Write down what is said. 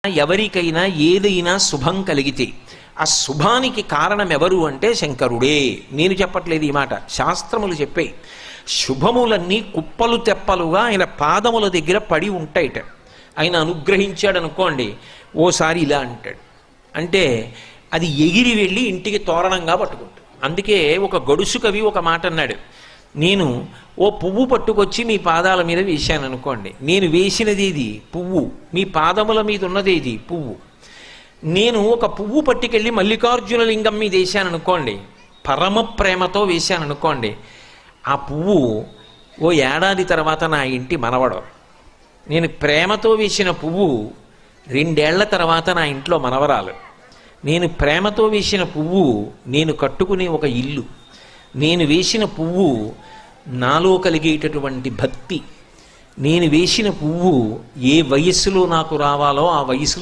ఎవరికైనా ఏదైనా శుభం కలిగితే ఆ శుభానికి కారణం ఎవరు అంటే శంకరుడే. నేను చెప్పట్లేదు ఈ మాట, శాస్త్రములు చెప్పాయి. శుభములన్నీ కుప్పలు తెప్పలుగా ఆయన పాదముల దగ్గర పడి ఉంటాయిట. ఆయన అనుగ్రహించాడు అనుకోండి, ఓసారి ఇలా అంటాడు అంటే అది ఎగిరి వెళ్ళి ఇంటికి తోరణంగా పట్టుకుంటాడు. అందుకే ఒక గడుసు కవి ఒక మాట అన్నాడు, నేను ఓ పువ్వు పట్టుకొచ్చి మీ పాదాల మీద వేశాను అనుకోండి, నేను వేసినది ఇది పువ్వు, మీ పాదముల మీద ఉన్నది ఇది పువ్వు. నేను ఒక పువ్వు పట్టుకెళ్ళి మల్లికార్జున లింగం మీద వేశాను అనుకోండి, పరమ ప్రేమతో వేశాను అనుకోండి, ఆ పువ్వు ఓ ఏడాది తర్వాత నా ఇంటి మనవడు. నేను ప్రేమతో వేసిన పువ్వు 2 ఏళ్ల తర్వాత నా ఇంట్లో మనవరాలు. నేను ప్రేమతో వేసిన పువ్వు నేను కట్టుకునే ఒక ఇల్లు. నేను వేసిన పువ్వు నాలో కలిగేటటువంటి భక్తి. నేను వేసిన పువ్వు ఏ వయస్సులో నాకు రావాలో ఆ వయసులో